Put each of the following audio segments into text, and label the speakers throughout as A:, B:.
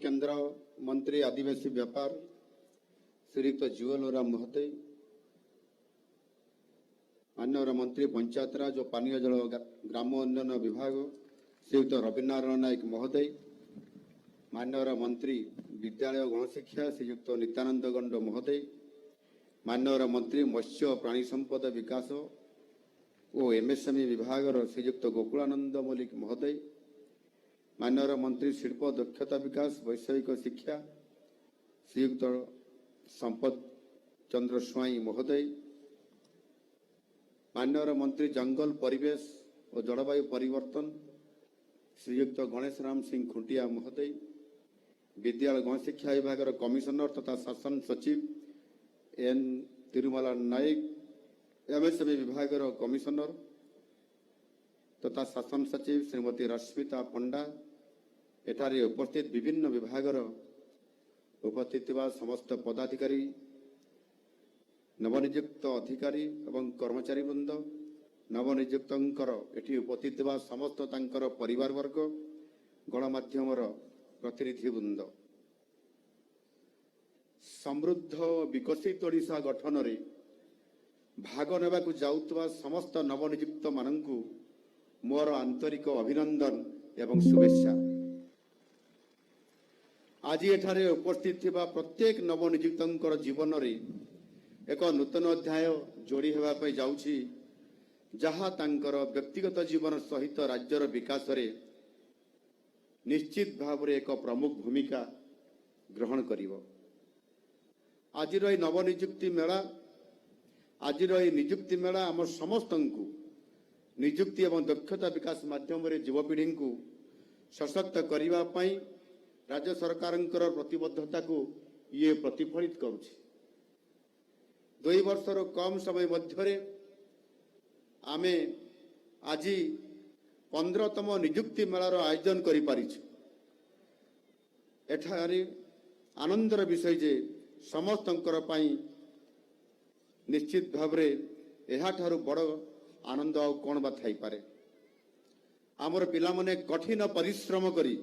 A: केंद्र मंत्री आदिवासी व्यापार श्रीयुक्त जुएल ओराम महोदय, माननीय मंत्री पंचायत राज और पानीय जल ग्राम उन्नयन विभाग श्रीयुक्त रविनारायण नायक महोदय, माननीय मंत्री विद्यालय गणशिक्षा श्रीयुक्त नित्यानंद गंड महोदय, माननीय मंत्री मत्स्य और प्राणी संपद विकास और एमएसएमई विभाग श्रीयुक्त गोकुलानंद मल्लिक महोदय, माननीय मंत्री शिल्प दक्षता विकास वैषयिक शिक्षा श्रीयुक्त संपत चंद्र स्वाई महोदय, माननीय मंत्री जंगल परिवेश और जलवायु परिवर्तन श्रीयुक्त गणेश राम सिंह खुंटिया महोदय, विद्यालय गणशिक्षा विभाग कमिशनर तथा शासन सचिव एन तिरुमला नायक, एमएसएमई विभाग कमिशनर तथा शासन सचिव श्रीमती रश्मिता पंडा, एठारे उपस्थित विभिन्न विभाग उपस्थित समस्त पदाधिकारी, नवनियुक्त अधिकारी एवं कर्मचारी वृंद, नवनियुक्त एठी उपस्थित समस्त तांकर परिवार वर्ग, गणमाध्यम प्रतिनिधि वृंद, समृद्ध विकसित ओडिशा गठन रे भाग नेबाकु जाउतबा समस्त नवनियुक्त माननकु मोर आंतरिक अभिनंदन एवं शुभेच्छा। आज एठारे उपस्थित थिबा प्रत्येक नवनियुक्तंकर जीवन रे एक नूतन अध्याय जोड़ी हेबा पई जाउछि, जहा तांकर व्यक्तिगत जीवन सहित राज्यर विकास रे निश्चित भाव रे एक प्रमुख भूमिका ग्रहण करिवो। आज नवनियुक्ति मेला, आज नियुक्ति मेला आम समस्त नियुक्ति एवं दक्षता विकास माध्यम रे युवपीढ़ी को सशक्त करने पाई राज्य सरकार प्रतिबद्धता को ये प्रतिफलित करुछि। 2 वर्षर कम समय मध्य आमे आज 15तम नियुक्ति मेलार आयोजन करि पारिछु। एठारे आनंदर विषय जे समस्तंकर पाई निश्चित भाव ठारू बड़ आनंद आ कौन बा थाई पारे। आमर पिला माने कठिन परिश्रम करी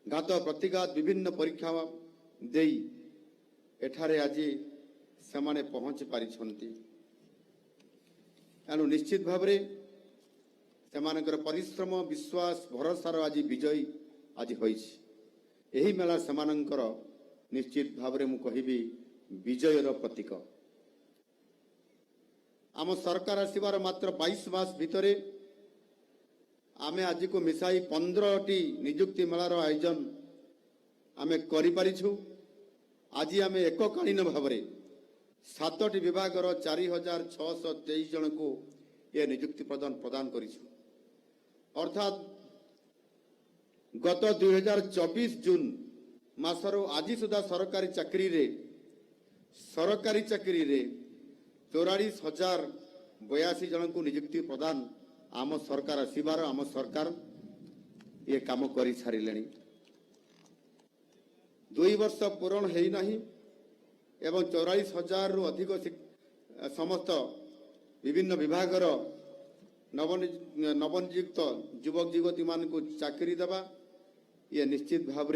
A: घात प्रतिघात विभिन्न परीक्षा देई एठारे आज सेमाने पहुंच पारिछंती। एनु निश्चित भाव सेमानकर परिश्रम विश्वास भरोसार आज विजयी आज होइछि। एही मेला सेमानकर निश्चित भाव मु कहिबी विजयर प्रतीक। आम सरकार आसबार मात्र 22 मास भितरे आमे आज को मिसाई 15टी नियुक्ति मेलार आयोजन आमे करि पारिछु। आज आमे एककालीन भाव 7टी विभाग 4623 जन को ये नियुक्ति प्रदान करिछु। अर्थात गत 2024 जून मासर आज सुधा सरकारी चाकरी रे 44,082 जन को नियुक्ति प्रदान आम सरकार आसबार आम सरकार ये काम कर सारे। 2 वर्ष पूर्ण है नहीं एवं 44,000 रु अधिक समस्त विभिन्न विभाग नवनियुक्त युवक युवती मान को चाकरी देवा ये निश्चित भाव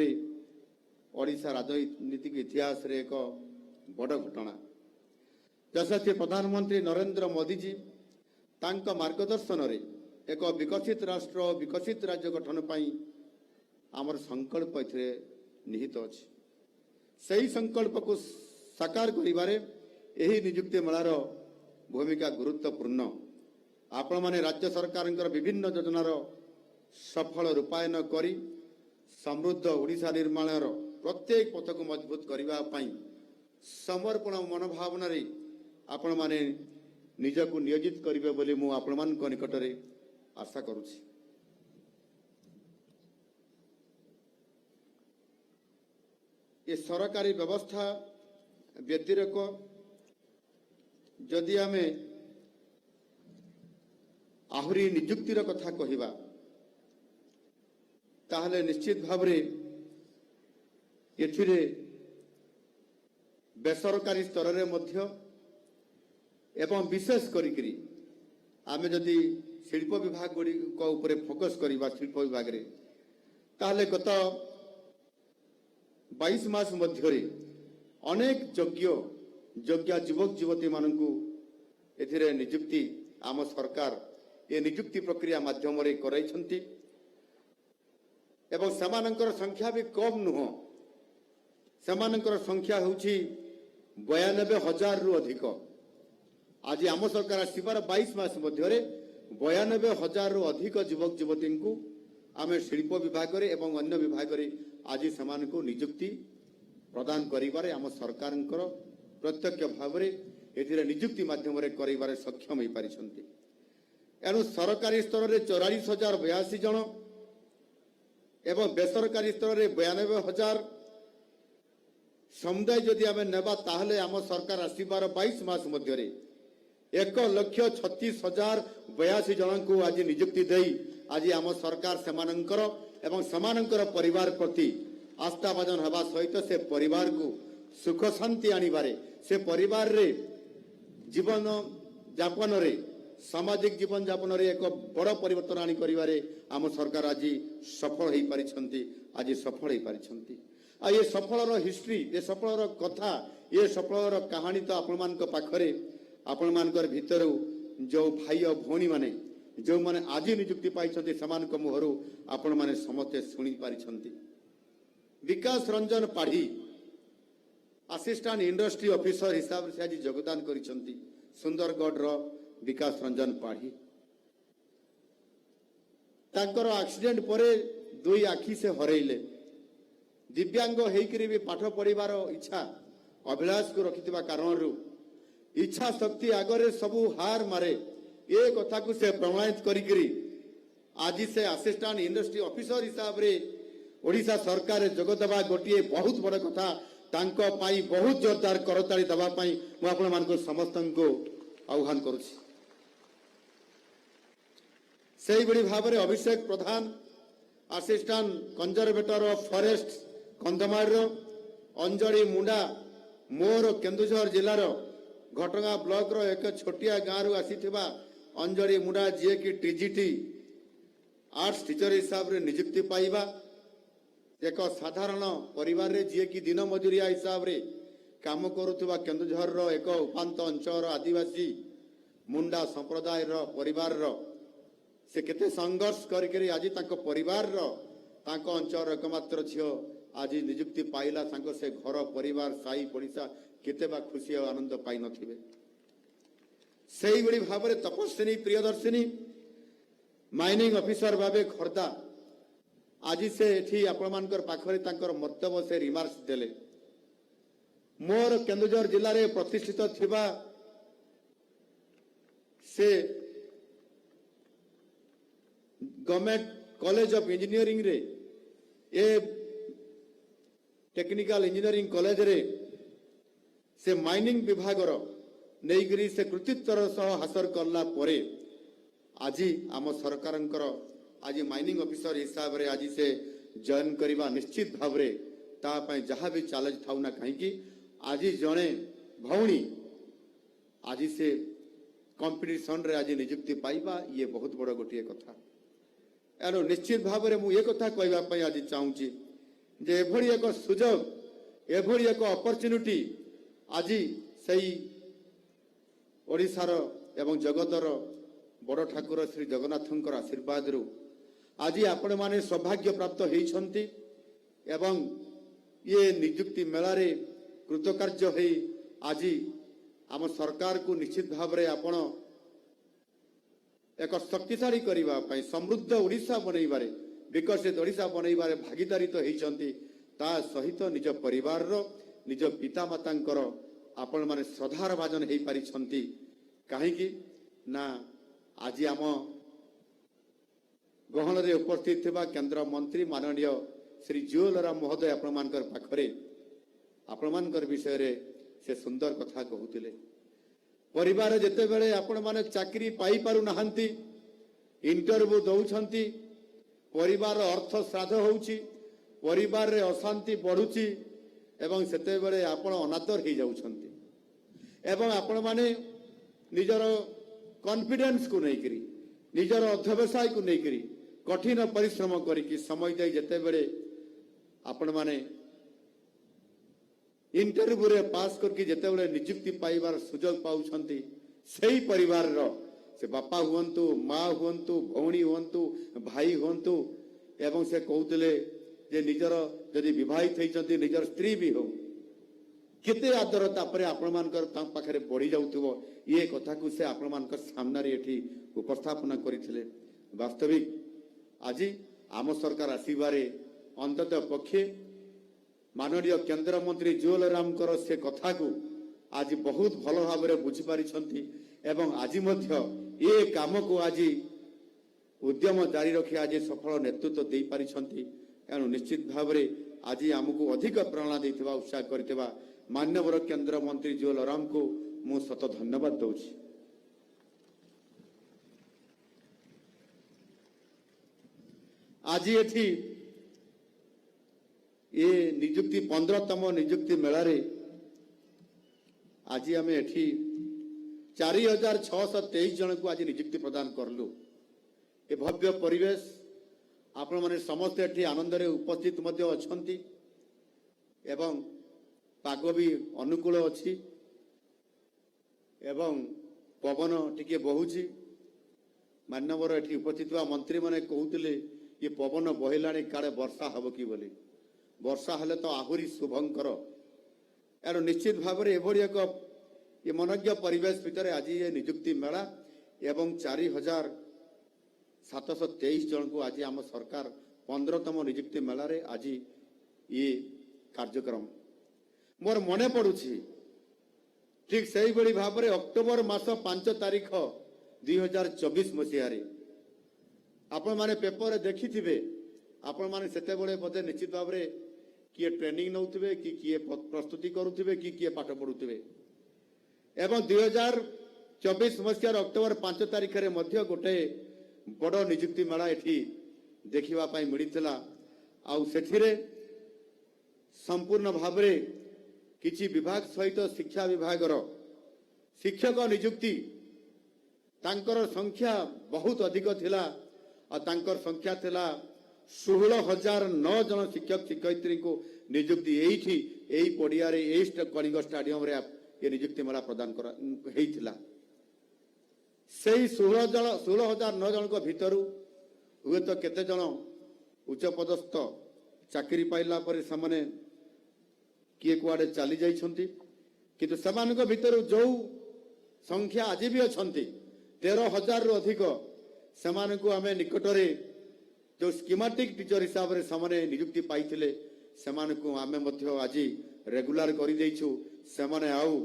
A: ओडिशा राजनीतिक इतिहास रे एक बड़ घटना। यशस्वी प्रधानमंत्री नरेंद्र मोदी जी तांका मार्गदर्शन रे एक विकसित राष्ट्र विकसित राज्य गठन पाई आमर संकल्प एथिरे निहित अछि। सही संकल्प को साकार करिबारे एही नियुक्ति मेलार भूमिका गुरुत्वपूर्ण। आपण माने राज्य सरकार विभिन्न योजनार सफल रूपायन करी समृद्ध ओडिशा निर्माणर प्रत्येक पथ को मजबूत करबा पाई समर्पण मनोभावना रे आपण माने निजको नियोजित करिवे बोली मु आपण मान को निकट रे आशा करूछि। ये सरकारी व्यवस्था व्यतिरेक जदि आमे आहुरी नियुक्तिर कथा कहिबा ताहले निश्चित भाव एथिरे बेसरकारी स्तर रे मध्य एवं विशेष करी आमे जदि शिल्प विभाग गुड़ी को ऊपर फोकस करवा शिल्प विभाग रे ताहले गत 22 मास मध्यरे अनेक योग्य युवक युवती मानकु एथिरे नियुक्ति आम सरकार ये नियुक्ति प्रक्रिया माध्यम रे कराइछंती एवं समानंकर संख्या भी कम नुह समानंकर संख्या होउछि 92,000 रु अधिक आज आम सरकार आसिबार 22 मास मध्यरे 92,000 रु अधिक युवक युवती को आम शिल्प विभाग रे एवं अन्य विभाग रे आज समानकु नियुक्ति प्रदान करिबारे आम सरकारंकर प्रत्यक्ष भाव रे एथिरे नियुक्ति माध्यम रे करिबारे सक्षम होई पारिछंती एनु सरकारी स्तर रे 44,082 जन एवं बेसरकारी स्तर रे 92,000 समुदाय जदि आम नेबा ताहले आम सरकार आसिबार 22 मास मध्यरे 1,36,082 जन को आज नियुक्ति देई आज आम सरकार समानंकर एवं समानंकर परिवार प्रति आस्था भाजन हवा सहित से परिवार को सुख शांति आनिबारे से परिवार रे जीवन यापन रे सामाजिक जीवन यापन रे एक बड़ परिवर्तन आनी करिवारे आम सरकार आज सफल होई पारिछंती आज सफल होई पारिछंती आ ये सफलर हिस्ट्री ये सफलर कथा ये सफलर कहानी तो आपण मान पाखरे आपण मानकर भितर जो भाई और भौणी माने जो माने आज नियुक्ति पाइछंती समान मुहरु आपण माने समस्ते सुनी पारिछंती Vikas Ranjan Padhi assistant industry officer हिसाब से आज योगदान करिछंती सुंदरगढ़ रो विकास रंजन पाढ़ी तांकर एक्सीडेंट परे दुई आखि से हरैले दिव्यांग हेकरी भी पाठ पढ़िबार इच्छा अभिलाष को रखिथिबा कारणरू इच्छा शक्ति आगरे सबू हार मारे ये कथा को से प्रमाणित करिकरी आज से असिस्टेंट इंडस्ट्री ऑफिसर हिसाब रे ओडिशा सरकार जगदबा गोटिए बहुत बड़ कथा तांको पाई बहुत जोरदार करताली दबा पाई मु आपण मानको समस्त को आह्वान करुछि सेही बड़ी भाव रे Abhishek Pradhan assistant conservator of forest Kandhamal Anjali Munda मोर केन्दुझर जिलार घटगां ब्लॉक रो एक छोटिया गाँव रु आसीथिबा अंजली मुंडा जे कि टीजीटी आर्ट्स टीचर हिसाब रे नियुक्ति पाइबा एक साधारण परिवार रे जे कि दिन मजूरिया हिसाब रे काम करुथुबा केन्दुझर रो एक उपांत अंचल आदिवासी मुंडा संप्रदाय रो परिवार रो से केते संघर्ष करके आज तांको परिवार रो तांको अंचल एकमात्र झियो आज नियुक्ति पाइला तांको से घर परिवार साई पड़िशा केते बा खुशी और आनंद पाई नथिबे सेही बड़ी भाव रे तपस्विनी प्रियदर्शिनी माइनिंग ऑफिसर भावे खर्दा आज से एठी आपण मानकर पाखरे तांकर मर्तव्य से रिमार्क्स देले मोर केन्दुझर जिल्ला रे प्रतिष्ठित थिबा से गवर्नमेंट कॉलेज ऑफ इंजीनियरिंग रे ए टेक्निकल इंजीनियरिंग कॉलेज रे से माइनिंग विभाग रो नैगिरी से कृतित्वर सह हासिल करला परे आज आम सरकारंकर आज माइनिंग ऑफिसर हिसाब रे आज से जॉइन करबा निश्चित भाव रे ता पय जहाँ भी चैलेंज थाउ ना कहीं आज जने भौणी आज से कंपटीशन रे आज नियुक्ति पाइबा ये बहुत बड़ गोटे कथा एनो निश्चित भाव रे मु ये कथा कहबा पय आज चाहूची जे एभली एक सुजोग एभली एक अपॉर्चुनिटी आज सही ओडिशार एवं जगतर बड़ ठाकुर श्री जगन्नाथंकर आशीर्वाद रु आज आपण माने सौभाग्य प्राप्त होइछंती एवं ये नियुक्ति मेला रे कृतकार्य होई आज आम सरकार को निश्चित भाव रे आपण एक शक्तिशाली करबा पई समृद्ध ओडिशा बनैबारे विकसित ओडिशा बनैबारे भागीदारी तो होइछंती ता सहित निज परिवार रो निज पिता मातांकर आपण माने श्रद्धार भाजन हेई पारिछंती काहेकि ना आज आम गहन रे उपस्थित थिबा केंद्र मंत्री माननीय श्री जुएलराम महोदय आपण मानकर पाखरे आपण मानकर विषय रे से सुंदर कथा कहूतिले परिवार जेते बेले आपण माने चाकरी पाई पारु नाहंती इंटरव्यू दउछंती परिवार अर्थ श्राद्ध होउची परिवार रे अशांति बढ़ुची एवं सेते बेले आपण अनादर हे जाउछंती एवं आपण माने निजर कॉन्फिडेंस को नहीं करी निजर अध्यवसाय को नहीं करी कठिन परिश्रम करी समय दे जेते बेले आपण माने इंटरव्यू रे पास करके जिते निजुक्ति पाइबार सुजोग पाउछंती सेही परिवार रो से बापा हुअंतु माँ हुअंतु भौणी हुअंतु भाई हुअंतु एवं से कहते जे निजर जदि विवाहित होइछंती निजर स्त्री भी हो केते आदरता पर आपण मानकर पाखरे बढ़ी जाउथबो ये कथा को से आपण मानकर सामना रे एठी उपस्थापना करिथिले। वास्तविक आज आम सरकार आसीबारे अंततः पक्षे माननीय केंद्र मंत्री जुएल राम से कथा को आज बहुत भल भाव में बुझी पारिछंती एवं आज मध्य ये काम को आज उद्यम जारी रखी आज सफल नेतृत्व दे पारिछंती। एणु निश्चित भाव में आज आमको अधिक प्रेरणा देथिबा उत्साह करथिबा माननीय केंद्र मंत्री जुएल राम को मु शत धन्यवाद दउछि। आज एठी ये निजुक्ति 15तम निजुक्ति मेला रे आज आम एठी 4623 जन को आज निजुक्ति प्रदान करलु। ए भव्य परिवेश आपण माने समस्त एठी आनंद रे उपस्थित मध्य अछंती एवं पाग भी अनुकूल अछि एवं पवन टिके बहुची। मान्यवर एठी उपस्थित मंत्री माने कहउतिले ये पवन बहिलाणी काले वर्षा हब कि बोली वर्षा हेले तो आहुरी शुभंकर। एणु निश्चित भाव में एभली एक ये मनज्ञ परिवेश भितर आज ये निजुक्ति मेला एवं 4723 जन को आज आम सरकार 15तम निजुक्ति मेला रे आज ये कार्यक्रम मोर मने पड़ुछि। ठीक सही बड़ी भाव में अक्टोबर मास 5 तारीख 2024 मसीह आपण माने पेपर देखिथिबे आपण माने सेते बळे बोधे निश्चित भाव में किए ट्रेनिंग नौथिबे कि किए प्रस्तुति करुथिबे कि किए पाठ पढुथिबे एवं 2024 मसीह अक्टोबर 5 तारीख रे मध्य गोटे बड़ निजुक्ति मेला एठी देखिबा पई मिलितला। आउ सेथिरे संपूर्ण भाव में किछि विभाग सहित शिक्षा विभाग रो शिक्षक निजुक्ति तांकर संख्या बहुत अधिक थिला और तांकर संख्या थिला 16,009 जन शिक्षक शिक्षयित्री को निजुक्ति यही पड़िया कलिंग स्टाडियम रे ये निजुक्ति मेला प्रदान करा से 16,009 जन को भितर हुए तो केते जन उच्च पदस्थ चाकरी पाइला पर सामने किए कुआडे चली जाइछंती किंतु समानक भितर जो संख्या आज भी अछंती 13,000 रु अधिक सेमानकु आमे निकटरे जो स्कीमेटिक टीचर हिसाब रे सामने नियुक्ति पाइथिले सेमानकु आमे मध्य आज रेगुलर करि दैछु। सेमाने आउ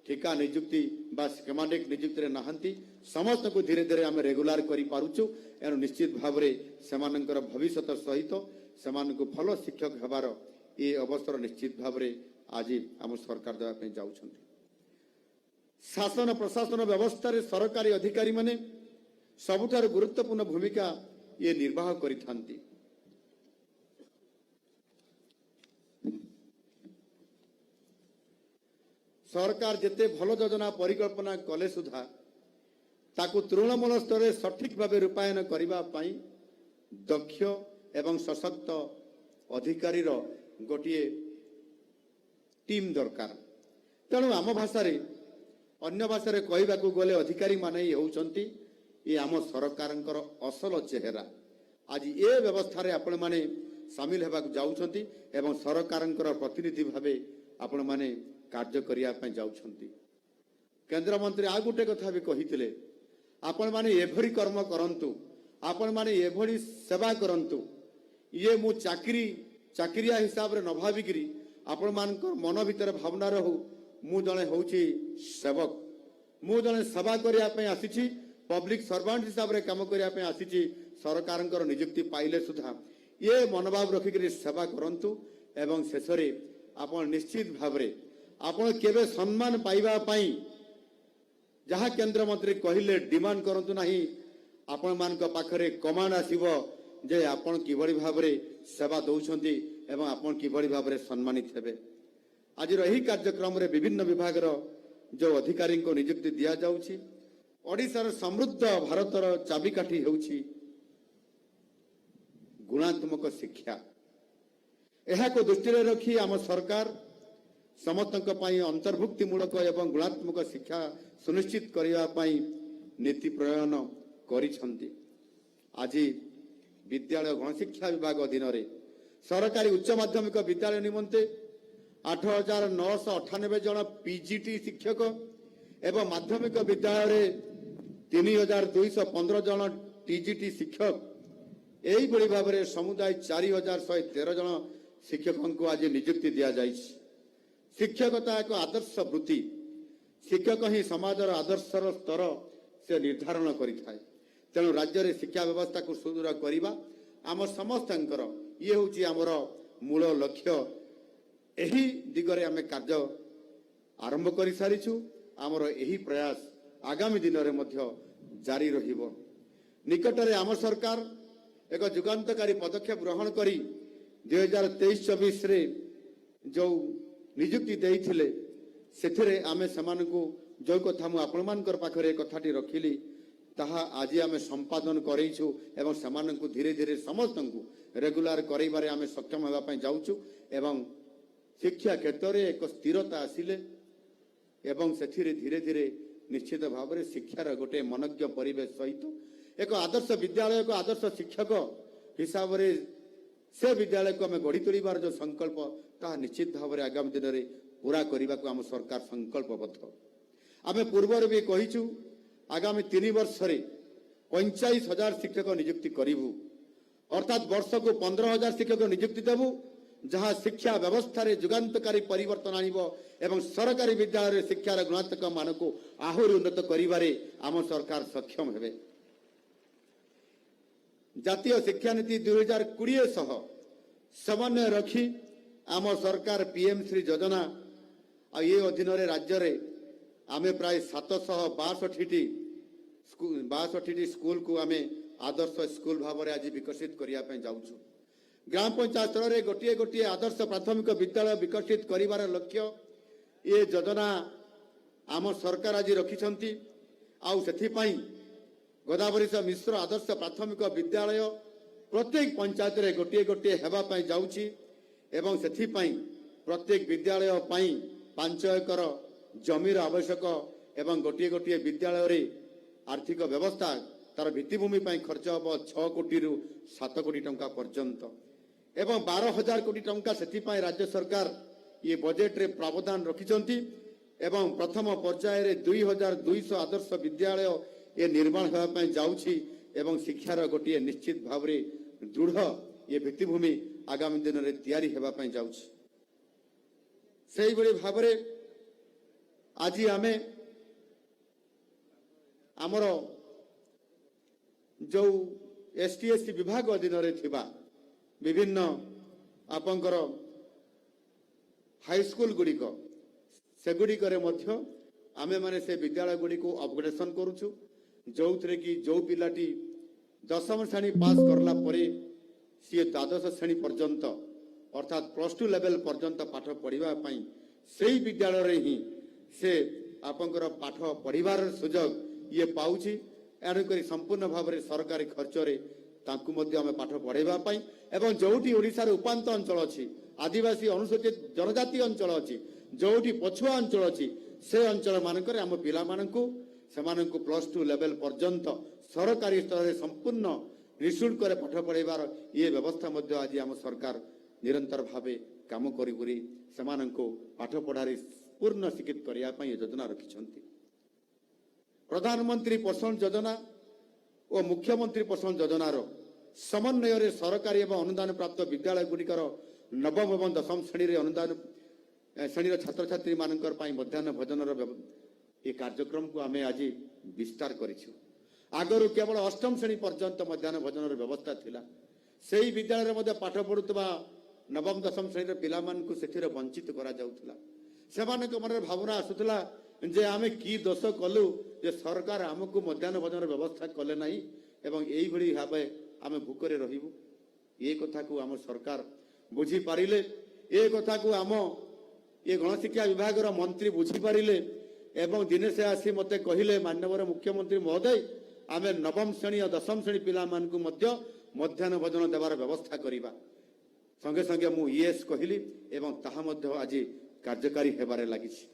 A: ठिका नियुक्ति बा स्कीमेटिक नियुक्ति रे नाहंती समस्त को धीरे धीरे आमे रेगुलर करि पारुछु। एनु निश्चित भाव रे सेमानकर भविष्यत सहित सेमानकु भल शिक्षक हेबार ये अवसर निश्चित भाव रे आज आम सरकार देवा पे जाउछंती। शासन प्रशासन व्यवस्था रे सरकारी अधिकारी माने सबुठार गुरुत्वपूर्ण भूमिका ये निर्वाह करिथांती। सरकार जेते भल योजना परिकल्पना कले सुधा ताकू तृणमूल स्तर में सठिक भाव रूपायन करबा पई दक्ष एवं सशक्त अधिकारी गोटे टीम दरकार। तेणु आम भाषा अन्य भाषा कहवा गले अधिकारी माने होउचंती ये आम सरकार असल चेहरा। आज ये व्यवस्था आपण माने सामिल होगा जाउछंती एवं सरकार प्रतिनिधि भावे आपण माने कार्य करिया पय जाउछंती। केंद्र मंत्री आ गुटे कथा भी कहिथिले आपण माने एभरी कर्म करंतु आपण माने एभरी सेवा करंतु ये मु चाकरिया हिसाब रे न भाविकरी आपण मानकर मन भीतर भावना रहू मु जने होउची सेवक मु जने सेवा करिया पय आसीची पब्लिक सर्वेंट हिसाब रे काम करिया पे आसीची सरकारंकर नियुक्ति पाइले सुधा ये मनोभाव रखिक सेवा करंतु एवं शेषरे आपण निश्चित भाव रे आपण केबे सम्मान पाइबा पई जहा केंद्र मंत्री कहिले डिमांड करंतु नाही आपण मानक पाखरे कमांड आसीबो जे आपण किबळी भाव रे सेवा दउछंती एवं आपण किबळी भाव रे सम्मानित हेबे। आज रही कार्यक्रम रे विभिन्न विभाग रो जो अधिकारी को नियुक्ति दिया जाउची। ओडिशार समृद्ध भारतर चाबिकाठी होउची गुणात्मक शिक्षा। एहा को दृष्टि रे रखी आम सरकार ସମସ୍ତଙ୍କ ପାଇଁ ଅନ୍ତର୍ଭୁକ୍ତିମୂଳକ ଏବଂ ଗୁଣାତ୍ମକ ଶିକ୍ଷା ସୁନିଶ୍ଚିତ କରିବା ପାଇଁ ନୀତି ପ୍ରଣୟନ କରିଛନ୍ତି। ଆଜି ବିଦ୍ୟାଳୟ ଗଣଶିକ୍ଷା ବିଭାଗ ଅଧୀନରେ ସରକାରୀ ଉଚ୍ଚ ମାଧ୍ୟମିକ ବିଦ୍ୟାଳୟ ନିମନ୍ତେ 8,998 ଜଣ ପିଜିଟି ଶିକ୍ଷକ ଏବଂ ମାଧ୍ୟମିକ ବିଦ୍ୟାଳୟରେ 3,215 ଜଣ ଟିଜିଟି ଶିକ୍ଷକ, ଏହିଭଳି ଭାବରେ ସମୁଦାୟ 4,113 ଜଣ ଶିକ୍ଷକଙ୍କୁ ଆଜି ନିଯୁକ୍ତି ଦିଆଯାଇଛି। ଶିକ୍ଷକତା ଏକ ଆଦର୍ଶ ବୃତ୍ତି। ଶିକ୍ଷକ ହିଁ ସମାଜର ଆଦର୍ଶର ସ୍ତର ସେ ନିର୍ଦ୍ଧାରଣ କରିଥାଏ। ତେଣୁ ରାଜ୍ୟରେ ଶିକ୍ଷା ବ୍ୟବସ୍ଥାକୁ ସୁଦୃଢ଼ କରିବା ଆମ ସମସ୍ତଙ୍କର ଇଏ ହେଉଛି ଆମର ମୂଳ ଲକ୍ଷ୍ୟ। ଏହି ଦିଗରେ ଆମେ କାର୍ଯ୍ୟ ଆରମ୍ଭ କରିସାରିଛୁ। ଆମର ଏହି ପ୍ରୟାସ ଆଗାମୀ ଦିନରେ ମଧ୍ୟ ଜାରି ରହିବ। ନିକଟରେ ଆମ ସରକାର ଏକ ଯୁଗାନ୍ତକାରୀ ପଦକ୍ଷେପ ଗ୍ରହଣ କରି 2023-24ରେ ଯେଉଁ ନିଯୁକ୍ତି ଦେଇଥିଲେ, ସେଥିରେ ଆମେ ସେମାନଙ୍କୁ ଯେଉଁ କଥା ମୁଁ ଆପଣମାନଙ୍କର ପାଖରେ ଏ କଥାଟି ରଖିଲି, ତାହା ଆଜି ଆମେ ସମ୍ପାଦନ କରେଇଛୁ ଏବଂ ସେମାନଙ୍କୁ ଧୀରେ ଧୀରେ ସମସ୍ତଙ୍କୁ ରେଗୁଲାର କରାଇବାରେ ଆମେ ସକ୍ଷମ ହେବା ପାଇଁ ଯାଉଛୁ। ଏବଂ ଶିକ୍ଷା କ୍ଷେତ୍ରରେ ଏକ ସ୍ଥିରତା ଆସିଲେ ଏବଂ ସେଥିରେ ଧୀରେ ଧୀରେ ନିଶ୍ଚିତ ଭାବରେ ଶିକ୍ଷାର ଗୋଟିଏ ମନୋଜ୍ଞ ପରିବେଶ ସହିତ ଏକ ଆଦର୍ଶ ବିଦ୍ୟାଳୟ, ଏକ ଆଦର୍ଶ ଶିକ୍ଷକ ହିସାବରେ ସେ ବିଦ୍ୟାଳୟକୁ ଆମେ ଗଢ଼ି ତୋଳିବାର ଯେଉଁ ସଂକଳ୍ପ, ତାହା ନିଶ୍ଚିତ ଭାବରେ ଆଗାମୀ ଦିନରେ ପୁରା କରିବାକୁ ଆମ ସରକାର ସଂକଳ୍ପବଦ୍ଧ। ଆମେ ପୂର୍ବରୁ ବି କହିଛୁ, ଆଗାମୀ 3 ବର୍ଷରେ 45,000 ଶିକ୍ଷକ ନିଯୁକ୍ତି କରିବୁ, ଅର୍ଥାତ୍ ବର୍ଷକୁ 15,000 ଶିକ୍ଷକ ନିଯୁକ୍ତି ଦେବୁ, ଯାହା ଶିକ୍ଷା ବ୍ୟବସ୍ଥାରେ ଯୁଗାନ୍ତକାରୀ ପରିବର୍ତ୍ତନ ଆଣିବ ଏବଂ ସରକାରୀ ବିଦ୍ୟାଳୟରେ ଶିକ୍ଷାର ଗୁଣାତ୍ମକ ମାନକୁ ଆହୁରି ଉନ୍ନତ କରିବାରେ ଆମ ସରକାର ସକ୍ଷମ ହେବେ। ଜାତୀୟ ଶିକ୍ଷାନୀତି 2020 ସହ ସମନ୍ୱୟ ରଖି ଆମ ସରକାର PM-ଶ୍ରୀ ଯୋଜନା ଆଉ ଏ ଅଧୀନରେ ରାଜ୍ୟରେ ଆମେ ପ୍ରାୟ 762ଟି ସ୍କୁଲକୁ ଆମେ ଆଦର୍ଶ ସ୍କୁଲ ଭାବରେ ଆଜି ବିକଶିତ କରିବା ପାଇଁ ଯାଉଛୁ। ଗ୍ରାମ ପଞ୍ଚାୟତ ସ୍ତରରେ ଗୋଟିଏ ଗୋଟିଏ ଆଦର୍ଶ ପ୍ରାଥମିକ ବିଦ୍ୟାଳୟ ବିକଶିତ କରିବାର ଲକ୍ଷ୍ୟ ଏ ଯୋଜନା ଆମ ସରକାର ଆଜି ରଖିଛନ୍ତି। ଆଉ ସେଥିପାଇଁ ଗୋଦାବରୀଶ ମିଶ୍ର ଆଦର୍ଶ ପ୍ରାଥମିକ ବିଦ୍ୟାଳୟ ପ୍ରତ୍ୟେକ ପଞ୍ଚାୟତରେ ଗୋଟିଏ ଗୋଟିଏ ହେବା ପାଇଁ ଯାଉଛି ଏବଂ ସେଥିପାଇଁ ପ୍ରତ୍ୟେକ ବିଦ୍ୟାଳୟ ପାଇଁ 5 ଏକର ଜମିର ଆବଶ୍ୟକ ଏବଂ ଗୋଟିଏ ଗୋଟିଏ ବିଦ୍ୟାଳୟରେ ଆର୍ଥିକ ବ୍ୟବସ୍ଥା ତାର ଭିତ୍ତିଭୂମି ପାଇଁ ଖର୍ଚ୍ଚ ହେବ 6 କୋଟିରୁ 7 କୋଟି ଟଙ୍କା ପର୍ଯ୍ୟନ୍ତ ଏବଂ 12,000 କୋଟି ଟଙ୍କା ସେଥିପାଇଁ ରାଜ୍ୟ ସରକାର ଇଏ ବଜେଟରେ ପ୍ରାବଧାନ ରଖିଛନ୍ତି ଏବଂ ପ୍ରଥମ ପର୍ଯ୍ୟାୟରେ 2,200 ଆଦର୍ଶ ବିଦ୍ୟାଳୟ ଏ ନିର୍ମାଣ ହେବା ପାଇଁ ଯାଉଛି ଏବଂ ଶିକ୍ଷାର ଗୋଟିଏ ନିଶ୍ଚିତ ଭାବରେ ଦୃଢ଼ ଏ ଭିତ୍ତିଭୂମି ଆଗାମୀ ଦିନରେ ତିଆରି ହେବା ପାଇଁ ଯାଉଛି। ସେଇଭଳି ଭାବରେ ଆଜି ଆମେ ଆମର ଯେଉଁ ST/SC ବିଭାଗ ଅଧୀନରେ ଥିବା ବିଭିନ୍ନ ଆପଣଙ୍କର ହାଇସ୍କୁଲ ଗୁଡ଼ିକ, ସେଗୁଡ଼ିକରେ ମଧ୍ୟ ଆମେମାନେ ସେ ବିଦ୍ୟାଳୟ ଗୁଡ଼ିକୁ ଅପଗ୍ରେଡେସନ କରୁଛୁ, ଯେଉଁଥିରେ କି ଯେଉଁ ପିଲାଟି 10ମ ଶ୍ରେଣୀ ପାସ୍ କରିଲା ପରେ ସିଏ ଦ୍ୱାଦଶ ଶ୍ରେଣୀ ପର୍ଯ୍ୟନ୍ତ ଅର୍ଥାତ୍ +2 ଲେଭେଲ ପର୍ଯ୍ୟନ୍ତ ପାଠ ପଢ଼ିବା ପାଇଁ ସେଇ ବିଦ୍ୟାଳୟରେ ହିଁ ସେ ଆପଣଙ୍କର ପାଠ ପଢ଼ିବାର ସୁଯୋଗ ଇଏ ପାଉଛି। ଏଣୁକରି ସମ୍ପୂର୍ଣ୍ଣ ଭାବରେ ସରକାରୀ ଖର୍ଚ୍ଚରେ ତାଙ୍କୁ ମଧ୍ୟ ଆମେ ପାଠ ପଢ଼ାଇବା ପାଇଁ ଏବଂ ଯେଉଁଠି ଓଡ଼ିଶାର ଉପାନ୍ତ ଅଞ୍ଚଳ ଅଛି, ଆଦିବାସୀ ଅନୁସୂଚିତ ଜନଜାତି ଅଞ୍ଚଳ ଅଛି, ଯେଉଁଠି ପଛୁଆ ଅଞ୍ଚଳ ଅଛି, ସେ ଅଞ୍ଚଳ ମାନଙ୍କରେ ଆମ ପିଲାମାନଙ୍କୁ ସେମାନଙ୍କୁ +2 ଲେଭେଲ ପର୍ଯ୍ୟନ୍ତ ସରକାରୀ ସ୍ତରରେ ସମ୍ପୂର୍ଣ୍ଣ ନିଃଶୁଳ୍କରେ ପାଠ ପଢ଼ାଇବାର ଇଏ ବ୍ୟବସ୍ଥା ମଧ୍ୟ ଆଜି ଆମ ସରକାର ନିରନ୍ତର ଭାବେ କାମ କରି ସେମାନଙ୍କୁ ପାଠ ପଢ଼ାରେ ପୂର୍ଣ୍ଣ ଶିକ୍ଷିତ କରିବା ପାଇଁ ଏ ଯୋଜନା ରଖିଛନ୍ତି। ପ୍ରଧାନମନ୍ତ୍ରୀ ପୋଷଣ ଯୋଜନା ଓ ମୁଖ୍ୟମନ୍ତ୍ରୀ ପୋଷଣ ଯୋଜନାର ସମନ୍ୱୟରେ ସରକାରୀ ଏବଂ ଅନୁଦାନ ପ୍ରାପ୍ତ ବିଦ୍ୟାଳୟ ଗୁଡ଼ିକର 9ମ ଏବଂ 10ମ ଶ୍ରେଣୀରେ ଅନୁଦାନ ଶ୍ରେଣୀର ଛାତ୍ରଛାତ୍ରୀ ମାନଙ୍କର ପାଇଁ ମଧ୍ୟାହ୍ନ ଭୋଜନର ଏ କାର୍ଯ୍ୟକ୍ରମକୁ ଆମେ ଆଜି ବିସ୍ତାର କରିଛୁ। ଆଗରୁ କେବଳ 8ମ ଶ୍ରେଣୀ ପର୍ଯ୍ୟନ୍ତ ମଧ୍ୟାହ୍ନ ଭୋଜନର ବ୍ୟବସ୍ଥା ଥିଲା। ସେହି ବିଦ୍ୟାଳୟରେ ମଧ୍ୟ ପାଠ ପଢ଼ୁଥିବା 9ମ 10ମ ଶ୍ରେଣୀର ପିଲାମାନଙ୍କୁ ସେଥିରେ ବଞ୍ଚିତ କରାଯାଉଥିଲା। ସେମାନଙ୍କ ମନରେ ଭାବନା ଆସୁଥିଲା ଯେ ଆମେ କି ଦୋଷ କଲୁ ଯେ ସରକାର ଆମକୁ ମଧ୍ୟାହ୍ନ ଭୋଜନର ବ୍ୟବସ୍ଥା କଲେ ନାହିଁ ଏବଂ ଏଇଭଳି ଭାବେ ଆମେ ଭୋକରେ ରହିବୁ। ଏ କଥାକୁ ଆମ ସରକାର ବୁଝିପାରିଲେ, ଏ କଥାକୁ ଆମ ଏ ଗଣଶିକ୍ଷା ବିଭାଗର ମନ୍ତ୍ରୀ ବୁଝିପାରିଲେ ଏବଂ ଦିନେ ସେ ଆସି ମୋତେ କହିଲେ, ମାନ୍ୟବର ମୁଖ୍ୟମନ୍ତ୍ରୀ ମହୋଦୟ, ଆମେ 9ମ ଶ୍ରେଣୀ ଓ 10ମ ଶ୍ରେଣୀ ପିଲାମାନଙ୍କୁ ମଧ୍ୟ ମଧ୍ୟାହ୍ନ ଭୋଜନ ଦେବାର ବ୍ୟବସ୍ଥା କରିବା। ସଙ୍ଗେ ସଙ୍ଗେ ମୁଁ ୟେସ୍ କହିଲି ଏବଂ ତାହା ମଧ୍ୟ ଆଜି କାର୍ଯ୍ୟକାରୀ ହେବାରେ ଲାଗିଛି।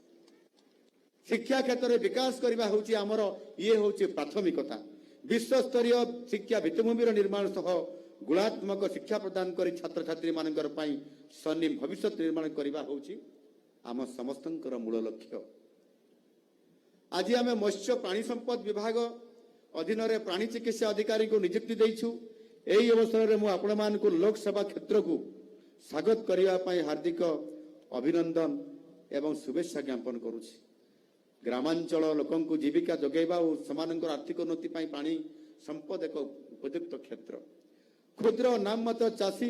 A: ଶିକ୍ଷା କ୍ଷେତ୍ରରେ ବିକାଶ କରିବା ହେଉଛି ଆମର ହେଉଛି ପ୍ରାଥମିକତା। ବିଶ୍ୱସ୍ତରୀୟ ଶିକ୍ଷା ଭିତ୍ତିଭୂମିର ନିର୍ମାଣ ସହ ଗୁଣାତ୍ମକ ଶିକ୍ଷା ପ୍ରଦାନ କରି ଛାତ୍ରଛାତ୍ରୀମାନଙ୍କର ପାଇଁ ସ୍ୱର୍ଣ୍ଣିମ ଭବିଷ୍ୟତ ନିର୍ମାଣ କରିବା ହେଉଛି ଆମ ସମସ୍ତଙ୍କର ମୂଳ ଲକ୍ଷ୍ୟ। ଆଜି ଆମେ ମତ୍ସ୍ୟ ପ୍ରାଣୀ ସମ୍ପଦ ବିଭାଗ ଅଧୀନରେ ପ୍ରାଣୀ ଚିକିତ୍ସା ଅଧିକାରୀଙ୍କୁ ନିଯୁକ୍ତି ଦେଇଛୁ। ଏହି ଅବସରରେ ମୁଁ ଆପଣମାନଙ୍କୁ ଲୋକସେବା କ୍ଷେତ୍ରକୁ ସ୍ୱାଗତ କରିବା ପାଇଁ ହାର୍ଦ୍ଦିକ ଅଭିନନ୍ଦନ ଏବଂ ଶୁଭେଚ୍ଛା ଜ୍ଞାପନ କରୁଛି। ଗ୍ରାମାଞ୍ଚଳ ଲୋକଙ୍କୁ ଜୀବିକା ଯୋଗାଇବା ଓ ସେମାନଙ୍କର ଆର୍ଥିକ ଉନ୍ନତି ପାଇଁ ପ୍ରାଣୀ ସମ୍ପଦ ଏକ ଉପଯୁକ୍ତ କ୍ଷେତ୍ର। କ୍ଷୁଦ୍ର ନାମ ମାତ୍ର ଚାଷୀ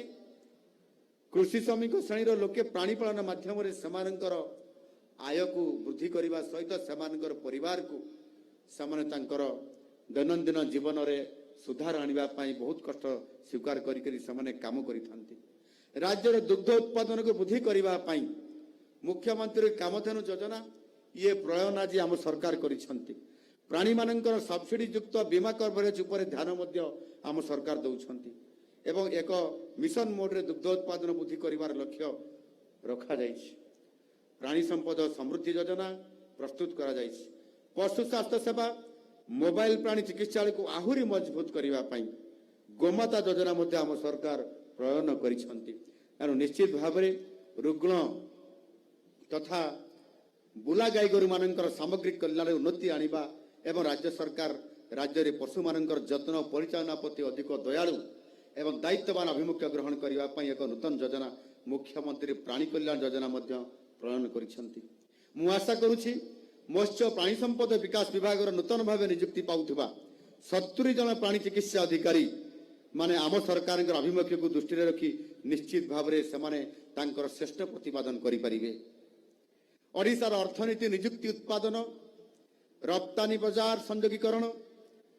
A: କୃଷି ଶ୍ରମିକ ଶ୍ରେଣୀର ଲୋକେ ପ୍ରାଣୀ ପାଳନ ମାଧ୍ୟମରେ ସେମାନଙ୍କର ଆୟକୁ ବୃଦ୍ଧି କରିବା ସହିତ ସେମାନଙ୍କର ପରିବାରକୁ ସେମାନେ ତାଙ୍କର ଦୈନନ୍ଦିନ ଜୀବନରେ ସୁଧାର ଆଣିବା ପାଇଁ ବହୁତ କଷ୍ଟ ସ୍ୱୀକାର କରିକରି ସେମାନେ କାମ କରିଥାନ୍ତି। ରାଜ୍ୟର ଦୁଗ୍ଧ ଉତ୍ପାଦନକୁ ବୃଦ୍ଧି କରିବା ପାଇଁ ମୁଖ୍ୟମନ୍ତ୍ରୀ କାମଧେନୁ ଯୋଜନା ପ୍ରଣୟନ ଆଜି ଆମ ସରକାର କରିଛନ୍ତି। ପ୍ରାଣୀମାନଙ୍କର ସବସିଡି ଯୁକ୍ତ ବୀମା କଭରେଜ ଉପରେ ଧ୍ୟାନ ମଧ୍ୟ ଆମ ସରକାର ଦେଉଛନ୍ତି ଏବଂ ଏକ ମିଶନ ମୋଡରେ ଦୁଗ୍ଧ ଉତ୍ପାଦନ ବୃଦ୍ଧି କରିବାର ଲକ୍ଷ୍ୟ ରଖାଯାଇଛି। ପ୍ରାଣୀ ସମ୍ପଦ ସମୃଦ୍ଧି ଯୋଜନା ପ୍ରସ୍ତୁତ କରାଯାଇଛି। ପଶୁ ସ୍ୱାସ୍ଥ୍ୟ ସେବା ମୋବାଇଲ ପ୍ରାଣୀ ଚିକିତ୍ସାଳୟକୁ ଆହୁରି ମଜବୁତ କରିବା ପାଇଁ ଗୋମାତା ଯୋଜନା ମଧ୍ୟ ଆମ ସରକାର ପ୍ରଣୟନ କରିଛନ୍ତି। ଏଣୁ ନିଶ୍ଚିତ ଭାବରେ ରୁଗ୍ଣ ତଥା ବୁଲା ଗାଈ ଗୋରୁମାନଙ୍କର ସାମଗ୍ରିକ କଲ୍ୟାଣରେ ଉନ୍ନତି ଆଣିବା ଏବଂ ରାଜ୍ୟ ସରକାର ରାଜ୍ୟରେ ପଶୁମାନଙ୍କର ଯତ୍ନ ପରିଚାଳନା ପ୍ରତି ଅଧିକ ଦୟାଳୁ ଏବଂ ଦାୟିତ୍ୱବାନ ଅଭିମୁଖ୍ୟ ଗ୍ରହଣ କରିବା ପାଇଁ ଏକ ନୂତନ ଯୋଜନା ମୁଖ୍ୟମନ୍ତ୍ରୀ ପ୍ରାଣୀ କଲ୍ୟାଣ ଯୋଜନା ମଧ୍ୟ ପ୍ରଣୟନ କରିଛନ୍ତି। ମୁଁ ଆଶା କରୁଛି ମତ୍ସ୍ୟ ପ୍ରାଣୀ ସମ୍ପଦ ବିକାଶ ବିଭାଗର ନୂତନ ଭାବେ ନିଯୁକ୍ତି ପାଉଥିବା 70 ଜଣ ପ୍ରାଣୀ ଚିକିତ୍ସା ଅଧିକାରୀ ମାନେ ଆମ ସରକାରଙ୍କର ଆଭିମୁଖ୍ୟକୁ ଦୃଷ୍ଟିରେ ରଖି ନିଶ୍ଚିତ ଭାବରେ ସେମାନେ ତାଙ୍କର ଶ୍ରେଷ୍ଠ ପ୍ରତିପାଦନ କରିପାରିବେ। ଓଡ଼ିଶାର ଅର୍ଥନୀତି ନିଯୁକ୍ତି ଉତ୍ପାଦନ ରପ୍ତାନି ବଜାର ସଂଯୋଗୀକରଣ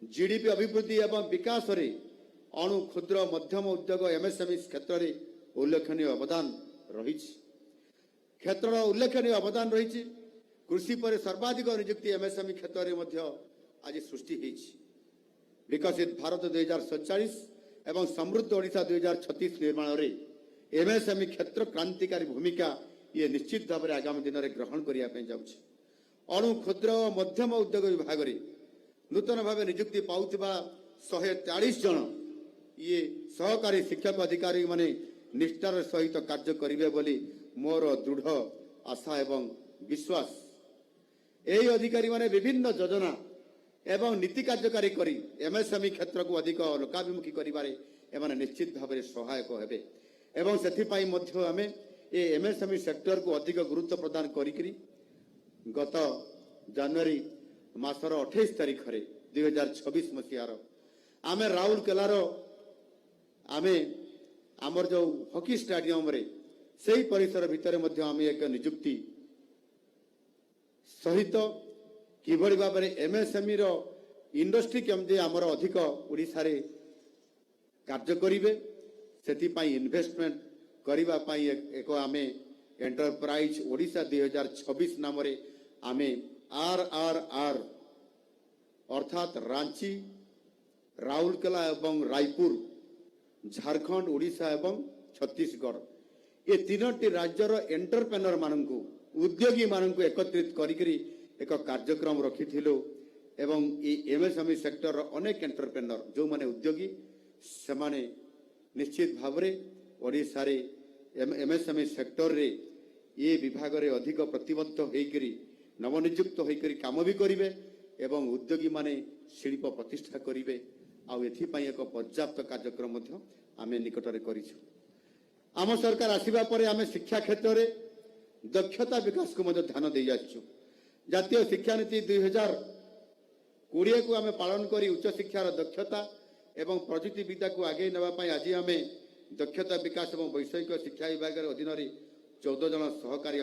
A: ଜିଡିପି ଅଭିବୃଦ୍ଧି ଏବଂ ବିକାଶରେ ଅଣୁ କ୍ଷୁଦ୍ର ମଧ୍ୟମ ଉଦ୍ୟୋଗ ଏମ୍ଏସ୍ଏମ୍ଇ କ୍ଷେତ୍ରରେ ଉଲ୍ଲେଖନୀୟ ଅବଦାନ ରହିଛି। କୃଷି ପରେ ସର୍ବାଧିକ ନିଯୁକ୍ତି ଏମ୍ଏସ୍ଏମ୍ଇ କ୍ଷେତ୍ରରେ ମଧ୍ୟ ଆଜି ସୃଷ୍ଟି ହୋଇଛି। ବିକଶିତ ଭାରତ 2047 ଏବଂ ସମୃଦ୍ଧ ଓଡ଼ିଶା 2036 ନିର୍ମାଣରେ ଏମ୍ଏସ୍ଏମ୍ଇ କ୍ଷେତ୍ର କ୍ରାନ୍ତିକାରୀ ଭୂମିକା ନିଶ୍ଚିତ ଭାବରେ ଆଗାମୀ ଦିନରେ ଗ୍ରହଣ କରିବା ପାଇଁ ଯାଉଛି। ଅଣୁ କ୍ଷୁଦ୍ର ଓ ମଧ୍ୟମ ଉଦ୍ୟୋଗ ବିଭାଗରେ ନୂତନ ଭାବେ ନିଯୁକ୍ତି ପାଉଥିବା 140 ଜଣ ସହକାରୀ ଶିକ୍ଷକ ଅଧିକାରୀ ମାନେ ନିଷ୍ଠାର ସହିତ କାର୍ଯ୍ୟ କରିବେ ବୋଲି ମୋର ଦୃଢ଼ ଆଶା ଏବଂ ବିଶ୍ୱାସ। ଏହି ଅଧିକାରୀମାନେ ବିଭିନ୍ନ ଯୋଜନା ଏବଂ ନୀତି କାର୍ଯ୍ୟକାରୀ କରି ଏମ୍ଏସ୍ଏମ୍ଇ କ୍ଷେତ୍ରକୁ ଅଧିକ ଲୋକାଭିମୁଖୀ କରିବାରେ ଏମାନେ ନିଶ୍ଚିତ ଭାବରେ ସହାୟକ ହେବେ ଏବଂ ସେଥିପାଇଁ ମଧ୍ୟ ଆମେ ଏ ଏମ୍ଏସ୍ଏମ୍ଇ ସେକ୍ଟରକୁ ଅଧିକ ଗୁରୁତ୍ୱ ପ୍ରଦାନ କରିକିରି ଗତ ଜାନୁଆରୀ ମାସର 28 ତାରିଖରେ 2026 ମସିହାର ଆମେ ରାଉରକେଲାର ଆମର ଯେଉଁ ହକି ଷ୍ଟାଡିୟମରେ ସେହି ପରିସର ଭିତରେ ମଧ୍ୟ ଆମେ ଏକ ନିଯୁକ୍ତି ସହିତ କିଭଳି ଭାବରେ ଏମ୍ଏସ୍ଏମ୍ଇର ଇଣ୍ଡଷ୍ଟ୍ରି କେମିତି ଆମର ଅଧିକ ଓଡ଼ିଶାରେ କାର୍ଯ୍ୟ କରିବେ ସେଥିପାଇଁ ଇନଭେଷ୍ଟମେଣ୍ଟ କରିବା ପାଇଁ ଏକ ଆମେ ଏଣ୍ଟରପ୍ରାଇଜ ଓଡ଼ିଶା 2026 ନାମରେ ଆମେ RRR ଅର୍ଥାତ୍ ରାଞ୍ଚି ରାଉରକେଲା ଏବଂ ରାୟପୁର ଝାରଖଣ୍ଡ ଓଡ଼ିଶା ଏବଂ ଛତିଶଗଡ଼ ଏ ତିନୋଟି ରାଜ୍ୟର ଏଣ୍ଟରପ୍ରେନର ମାନଙ୍କୁ ଉଦ୍ୟୋଗୀ ମାନଙ୍କୁ ଏକତ୍ରିତ କରିକିରି ଏକ କାର୍ଯ୍ୟକ୍ରମ ରଖିଥିଲୁ ଏବଂ ଏ ଏମ୍ଏସ୍ଏମ୍ଇ ସେକ୍ଟରର ଅନେକ ଏଣ୍ଟରପ୍ରେନର ଯେଉଁମାନେ ଉଦ୍ୟୋଗୀ ସେମାନେ ନିଶ୍ଚିତ ଭାବରେ ଓଡ଼ିଶାରେ ଏମ୍ଏସ୍ଏମ୍ଇ ସେକ୍ଟରରେ ଏ ବିଭାଗରେ ଅଧିକ ପ୍ରତିବଦ୍ଧ ହୋଇକରି ନବନିଯୁକ୍ତ ହୋଇକରି କାମ ବି କରିବେ ଏବଂ ଉଦ୍ୟୋଗୀମାନେ ଶିଳ୍ପ ପ୍ରତିଷ୍ଠା କରିବେ। ଆଉ ଏଥିପାଇଁ ଏକ ପର୍ଯ୍ୟାପ୍ତ କାର୍ଯ୍ୟକ୍ରମ ମଧ୍ୟ ଆମେ ନିକଟରେ କରିଛୁ। ଆମ ସରକାର ଆସିବା ପରେ ଆମେ ଶିକ୍ଷା କ୍ଷେତ୍ରରେ ଦକ୍ଷତା ବିକାଶକୁ ମଧ୍ୟ ଧ୍ୟାନ ଦେଇ ଆସିଛୁ। ଜାତୀୟ ଶିକ୍ଷାନୀତି 2020କୁ ଆମେ ପାଳନ କରି ଉଚ୍ଚଶିକ୍ଷାର ଦକ୍ଷତା ଏବଂ ପ୍ରଯୁକ୍ତିବିଦ୍ୟାକୁ ଆଗେଇ ନେବା ପାଇଁ ଆଜି ଆମେ ଦକ୍ଷତା ବିକାଶ ଏବଂ ବୈଷୟିକ ଶିକ୍ଷା ବିଭାଗର ଅଧୀନରେ 14 ଜଣ ସହକାରୀ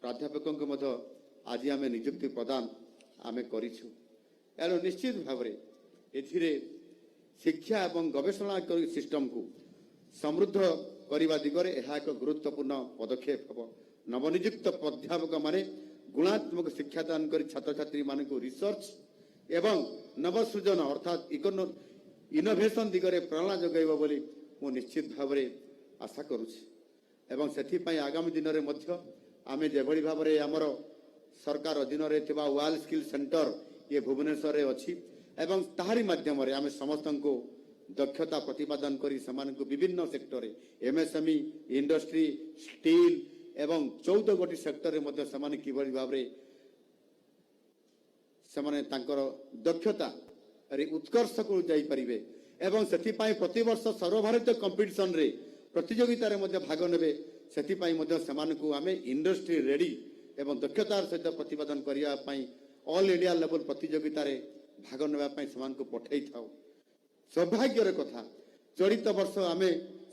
A: ପ୍ରାଧ୍ୟାପକଙ୍କୁ ମଧ୍ୟ ଆଜି ଆମେ ନିଯୁକ୍ତି ପ୍ରଦାନ ଆମେ କରିଛୁ। ଏଣୁ ନିଶ୍ଚିତ ଭାବରେ ଏଥିରେ ଶିକ୍ଷା ଏବଂ ଗବେଷଣା ସିଷ୍ଟମକୁ ସମୃଦ୍ଧ କରିବା ଦିଗରେ ଏହା ଏକ ଗୁରୁତ୍ୱପୂର୍ଣ୍ଣ ପଦକ୍ଷେପ ହେବ। ନବନିଯୁକ୍ତ ପ୍ରାଧ୍ୟାପକମାନେ ଗୁଣାତ୍ମକ ଶିକ୍ଷାଦାନ କରି ଛାତ୍ରଛାତ୍ରୀମାନଙ୍କୁ ରିସର୍ଚ୍ଚ ଏବଂ ନବସୃଜନ ଅର୍ଥାତ୍ ଇନୋଭେସନ ଦିଗରେ ପ୍ରେରଣା ଯୋଗାଇବ ବୋଲି ମୁଁ ନିଶ୍ଚିତ ଭାବରେ ଆଶା କରୁଛି ଏବଂ ସେଥିପାଇଁ ଆଗାମୀ ଦିନରେ ମଧ୍ୟ आमे जेभଳି भाबरे हमर सरकार अधीन रे थिबा वाल स्किल सेंटर ये भुवनेश्वर रे अछि एवं ताहारी माध्यम रे आमे समस्त को दक्षता प्रतिपादन करी समान को विभिन्न सेक्टर रे एमएसएमई इंडस्ट्री स्टील एवं 14 गोटी सेक्टर रे मध्य समान किभଳି भाबरे समान तांकर दक्षता रे उत्कर्ष को जाई परिबे एवं सेति पाई प्रति वर्ष सर्वभारतीय कंपटीशन रे प्रतियोगिता रे मध्य भाग नेबे सेति पाई मध्य समान को आमे इंडस्ट्री रेडी एवं दक्षतार सहित प्रतिपादन करिया पाई ऑल इंडिया लेवल प्रतियोगिता रे भाग नेबा पाई समान को पठाई थाउ सौभाग्यर कथा चलित वर्ष आमे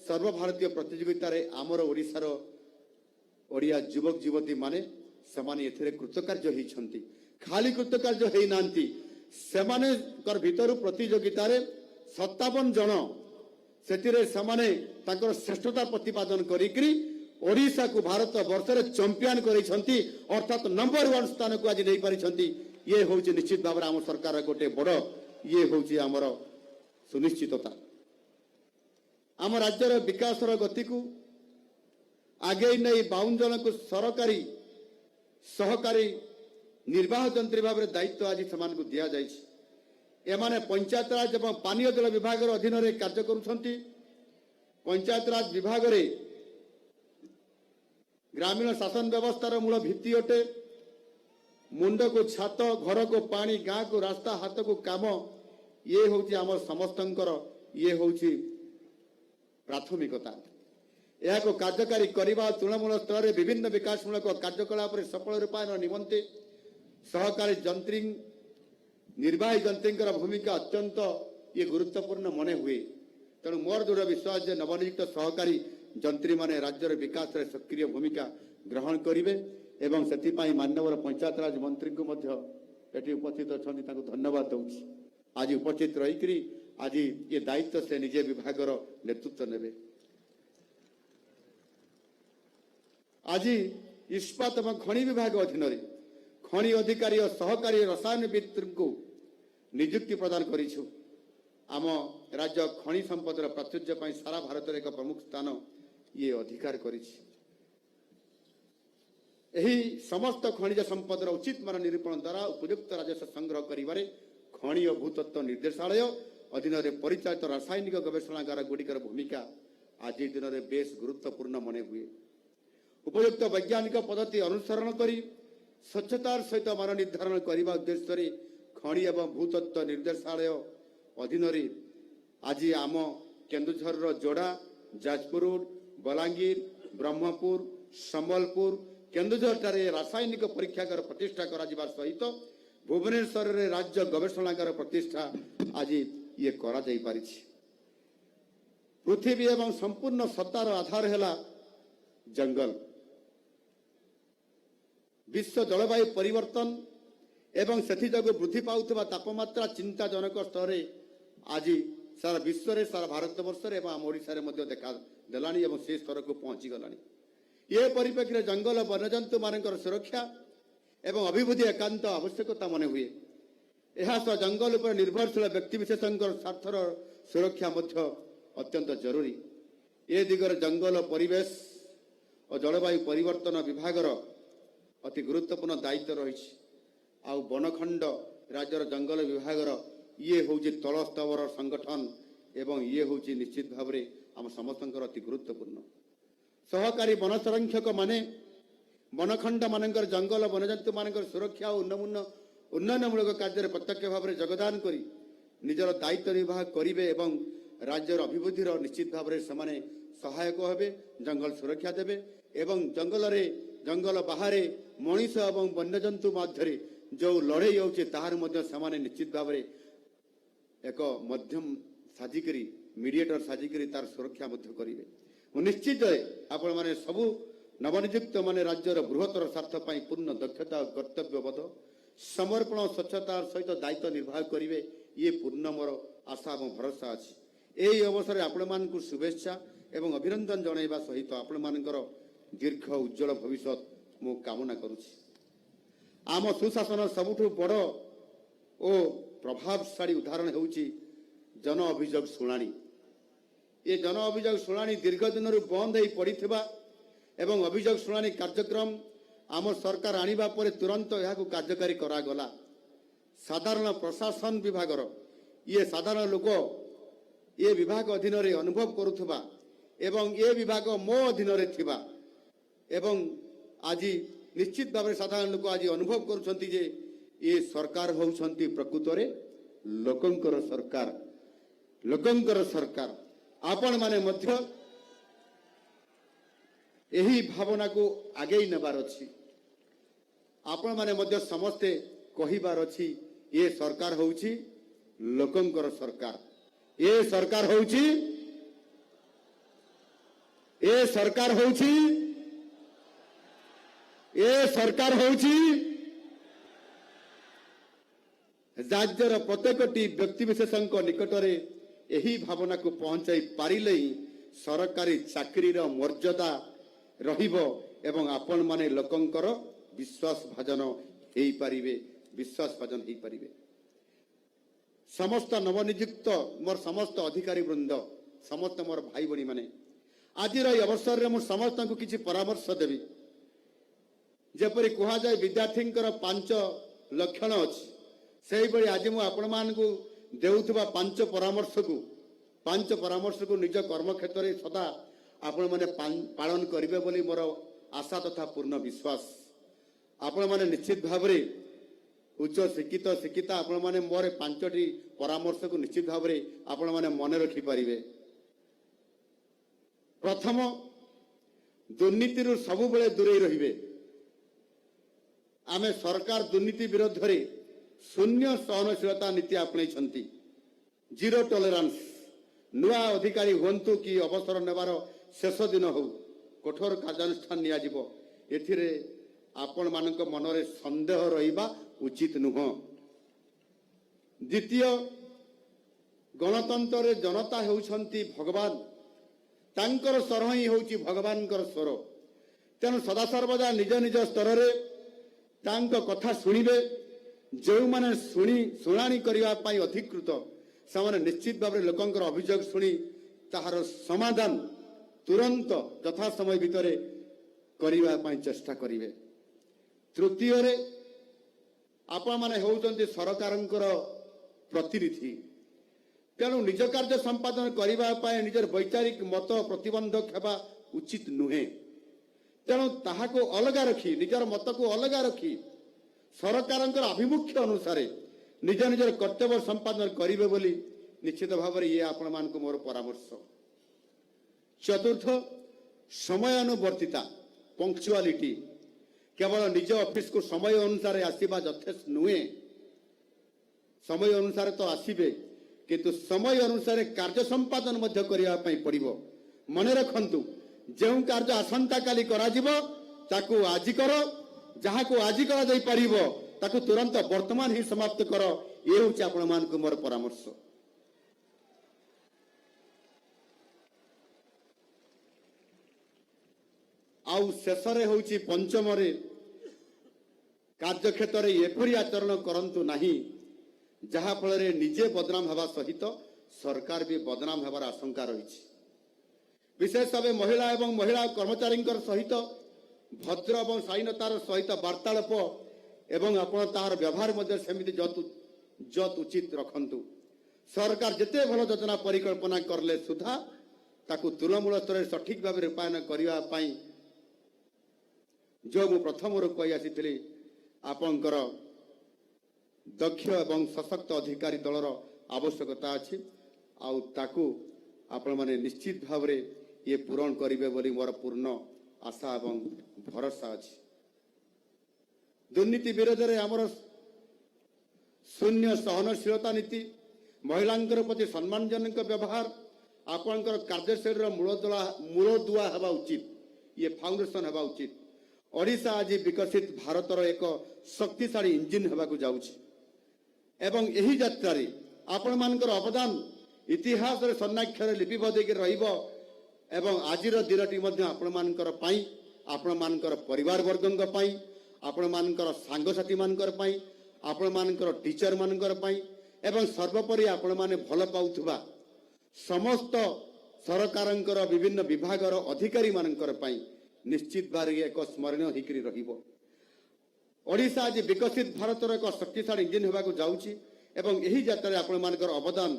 A: सर्वभारतीय प्रतियोगिता रे आमर ओडिसार ओडिया युवक युवती माने समान एथिरे कृतकार्य होइछंती खाली कृतकार्य हेइ नांती सेमाने कर भितरु प्रतियोगिता रे 57 जन सेतिरे समाने ताकर श्रेष्ठता प्रतिपादन करिकरी ओडिसा को भारत वर्ष रे चैंपियन करिसंती अर्थात नंबर 1 स्थान को आज नै परिसंती ये होउची निश्चित भाव आम सरकार गोटे बड़ ये होउची हमर सुनिश्चितता आम राज्यर विकासर गति को आगे नहीं 52 जन को सरकारी सहकारी निर्वाह जंत्री भाव में दायित्व आज समान को दिया जाइछ एमाने पंचायत राज एवं पानीय जल विभाग अधीन रे कार्य करुछंती पंचायत राज विभाग रे ग्रामीण शासन व्यवस्थार मूल भित्ति अटे मुंड को छात घर को पानी गाँ को रास्ता हाथ को काम ये होची आम समस्तंकर ये होची प्राथमिकता यह को कार्यकारी करने तृणमूल स्तर में विभिन्न विकासमूलक कार्यकलाप सफल रूपायन निमंते सहकारी जंत्री निर्वाही जंत्री भूमिका अत्यंत ये गुरुत्वपूर्ण मन हुए तेणु मोर दृढ़ विश्वास नवनियुक्त सहकारी जंत्री माने राज्यर विकास रे सक्रिय भूमिका ग्रहण करेंगे एवं से माननीय पंचायत राज मंत्री को मध्य एटी उपस्थित अच्छा धन्यवाद दूसरी आज उपस्थित रही आज ये दायित्व से निजे विभाग नेतृत्व नेबे आज इस्पात और खनि विभाग अधीन खनि अधिकारी और सहकारी रसायनविद को नियुक्ति प्रदान करिछु आम राज्य खनि संपदर प्राचुर्य पर सारा भारत एक प्रमुख स्थान ये अधिकार करिछि एही समस्त खनिज संपदर उचित मान निरूपण द्वारा उपयुक्त राजस्व संग्रह करिबारे खनि और भूतत्व निर्देशालय अधीन परिचालित रासायनिक गवेषणागार गुड़िकर भूमिका आज दिन में बेस गुरुत्वपूर्ण मन हुए उपयुक्त वैज्ञानिक पद्धति अनुसरण करी स्वच्छतार सहित मान निर्धारण करने उद्देश्य खनि एवं भूतत्व निर्देशालय अधीन आज आम केन्दुझर जोड़ा जाजपुर बलांगीर ब्रह्मपुर संबलपुर केन्दुझर ठारे रासायनिक परीक्षागार प्रतिष्ठा करा सहित भुवनेश्वर रे राज्य गवेषणागार प्रतिष्ठा आज ये करा जाई पारिछि पृथ्वी एवं संपूर्ण सत्तार आधार है जंगल विश्व जलवायु परिवर्तन एवं से जग वृद्धि पाउथबा तापमात्रा चिंताजनक स्तर आज सारा विश्व रे सारा भारत वर्ष रे एवं ओडिशा रे मध्य देखा देलानी एवं से स्तर को पहुंची गलानी ये परिप्रेक्षी जंगल वन्यजंतु मानकर सुरक्षा एवं अभिवृद्धि एकांत आवश्यकता मन हुए यह जंगल पर निर्भरशील व्यक्ति विशेषकर स्वार्थर सुरक्षा मध्य अत्यंत जरूरी ए दिगर जंगल परिवेश और जलवायु परिवर्तन विभागर अति गुरुत्वपूर्ण दायित्व रही आउ बनखंड राज्यर जंगल विभागर ये हूँ तल स्तर संगठन एवं ये हूँ निश्चित भाव में आम समस्त अति गुरुत्वपूर्ण सहकारी वन संरक्षक माने बनखंड मानकर जंगल वन्यजंतु मानकर सुरक्षा और उन्नयनमूलक कार्य प्रत्यक्ष भाव में योगदान करी निजर दायित्व निर्वाह करेंगे एवं राज्यर अभिवृद्धि निश्चित भाव में से सहायक हे जंगल सुरक्षा देवे एवं जंगल बाहर मनीष एवं वन्यजंतु मध्य जो लड़े होने निश्चित भाव में एक मध्यम साजिकी मीडिएटर साजिकी तार सुरक्षा करेंगे निश्चित आपण मैंने सबू नवनियुक्त माने राज्यर बृहत्तर स्वार्थ पूर्ण दक्षता और कर्तव्यबोध समर्पण स्वच्छता सहित दायित्व निर्वाह करेंगे ये पूर्ण मोर आशा और भरोसा अच्छी यही अवसर आपण मान शुभेच्छा एवं अभिनंदन जनइबा सहित आपण मानकर दीर्घ उज्जवल भविष्य मु कामना करुछि आम सुशासन सबुठु बड़ ओ प्रभावशाली उदाहरण होउछि जन अभियोग शुणाणी ये जन अभियोग शुणाणी दीर्घ दिन बंद हो पड़ता एवं अभियोग शुणाणी कार्यक्रम आम सरकार आनिबा परे तुरंत यह कार्यकारी करागला साधारण प्रशासन विभाग ये साधारण लोक ये विभाग अधीन अनुभव करुवा एवं ये विभाग मो अधीन एवं आज निश्चित भाव साधारण लोक आज अनुभव करुछंती जे ये सरकार होउछंती प्रकृत रे लोकंकर सरकार आपण माने मध्य यही भावना को आगे नेबार अछि आपण माने मध्य समस्ते कहिबार अछि ये सरकार होउछि लोकंकर सरकार ये सरकार होउछि ये सरकार होउछि ये सरकार होउछि राज्यर प्रत्येकटी व्यक्तिविशेषों निकटरे यही भावना को पहुंचाई पारिले सरकारी चाकरीर मर्यादा रहिबो एवं आपण माने लोकंकर विश्वास भाजन हेई पारिबे विश्वास भाजन हेई पारिबे समस्त नवनियुक्त मोर समस्त अधिकारी वृंद समस्त मोर भाई बणी माने आज अवसर में मुझे समस्त को किसी परामर्श देवी जेपरी कह जाए विद्यार्थी 5 लक्षण अच्छी से भाई आज मुझे आपण मानू देउथबा 5 परामर्श को निज कर्म क्षेत्र में सदा आपण माने पालन करिवे बोली मोर आशा तथा पूर्ण विश्वास आपण माने निश्चित भाव में उच्च शिक्षित शिक्षिता आपण माने मोर 5टी परामर्श को निश्चित भाव में आपण माने मन रखि पारिबे। प्रथम दुर्नीति सबु बेले दूरे रहिबे आमे सरकार दुर्नीति विरोध रे शून्य सहनशीलता नीति आपणैछंती जीरो टॉलरेंस नुआ अधिकारी हुंतु कि अवसर नेबार शेष दिन हो कठोर कार्यानुष्ठान निया जिवो एथिरे आपण मानक मनरे संदेह रहिबा उचित नुह। द्वितीय गणतंत्र रे जनता हेउछंती भगवान तांकर स्वर ही होउची भगवानकर स्वर तेणु सदा सर्वदा निज निज स्तर रे तांक कथा सुनिबे जो माने शुणाणी करने पाई अधिकृत से निश्चित भाव में लोकंकर अभियोग शुणी ताहार समाधान तुरंत यथा समय भितर करने चेष्टा करेंगे। तृतीय आपण माने होउचंती सरकारंकर प्रतिनिधि तेणु निज कार्य संपादन करने निजर वैचारिक मत प्रतिबंधक हेबा उचित नुहे तेणु ताहाको अलगा रखी निजर मत को अलगा रखी सरकार आभिमुख्य अनुसार निज निजर कर्तव्य संपादन करेंगे बोली निश्चित भाव में ये आपण मान को मोर परामर्श। चतुर्थ समयानुवर्तिता पंक्चुआलिटी केवल निज ऑफिस को समय अनुसार आसवा यथेष्ट नुहे समय अनुसार तो आसबे किंतु समय अनुसार कार्य संपादन करने पड़ो मन रखु जो कार्य आसंता काली करा ताकू आज कर जहाँ को आज करा जाई परिबो ताकू तुरंत वर्तमान ही समाप्त कर ये हूँ आपण मान को मोर परामर्श। आउ शेष होची पंचम कार्यक्षेत्र एपरी आचरण करंतु नहीं जहा फल निजे बदनाम हवा सहित सरकार भी बदनाम हबार आशंका रही। विशेष भाव महिला एवं महिला कर्मचारी सहित भद्र और शालीनतार सहित वार्तालाप एवं आपण तार व्यवहार सेमिति जत उचित रखंतु। सरकार जिते भल योजना परिकल्पना करले सुधा ताकू तृणमूल स्तर सठिक भाव रूपायन करने जो मु प्रथम कही आसी आपणकर दक्ष एवं सशक्त अधिकारी दलर आवश्यकता अच्छी आउ ताकू आपण माने निश्चित भाव में ये पूरण करेंगे बोली मोर पूर्ण आशा एवं भरोसा अच्छी। दुर्नीति विरोध में आमर शून्य सहनशीलता नीति महिलांकर प्रति सम्मानजनक व्यवहार आपणकर कार्यशैली मूलदुआ हवा उचित ये फाउंडेशन हवा उचित। ओडिशा आज विकसित भारतर एक शक्तिशाली इंजिन हवा को जाउछि एवं यही यात्रा आपण मानकर अवदान इतिहास रे स्वर्णाक्षर लिपिबद्ध होकर रहिबो एवं आजिर दिनटी मध्य आपण मानकर पाई आपण मानकर परिवार वर्गंग पाई आपण मानकर सांगसाथी मानकर पाई आपण मानकर टीचर मानकर पाई एवं सर्वोपरि आपण माने भल पाउथबा समस्त सरकारंकर विभिन्न विभागर अधिकारी मानकर पाई निश्चित भाव एक स्मरणीय होकर रहिबो। ओडिशा आज विकसित भारतर एक शक्तिशाली इंजिन होगा जाऊँगी एवं यही यात्रा आपण मानकर अवदान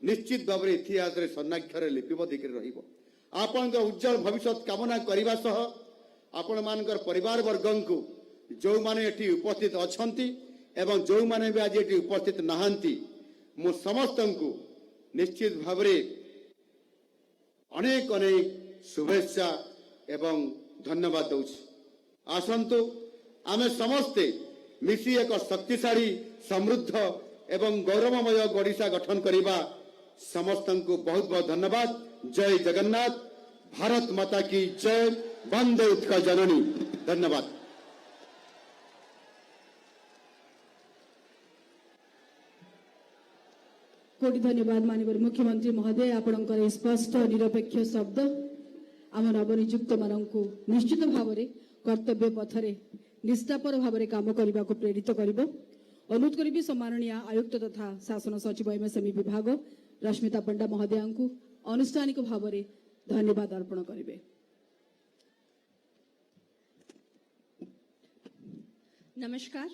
A: निश्चित भाव में इतिहास रे स्वर्णाक्षर लिपिबद्ध कर रहिबो। आपनकर उज्जवल भविष्य कामना करने सह आपण मानकर परिवार वर्गन को जो माने एठी उपस्थित अछंती एवं जो माने भी आज एठी उपस्थित नहांती मु समस्त को निश्चित भाव में अनेक अनेक शुभेच्छा एवं धन्यवाद दूची। आसंतु आमे समस्ते मिसी एक शक्तिशाली समृद्ध एवं गौरवमय ओडिशा गठन करिबा। समस्त को बहुत बहुत धन्यवाद। जय जगन्नाथ। भारत माता की जय। वंदे उत्कल जननी। धन्यवाद।
B: कोटि धन्यवाद माननीय मुख्यमंत्री महोदय आपणकर स्पष्ट निरपेक्ष शब्द आम नवनियुक्त मानू निश्चित भाव में कर्तव्य पथरे निष्ठापर भाव में काम करने को प्रेरित कर अनुरोध करी सम्माननीय आयुक्त तथा शासन सचिव एमएसएमई विभाग रश्मिता पंडा महोदया को अनुष्ठानिक भाव में धन्यवाद अर्पण करेंगे।
C: नमस्कार।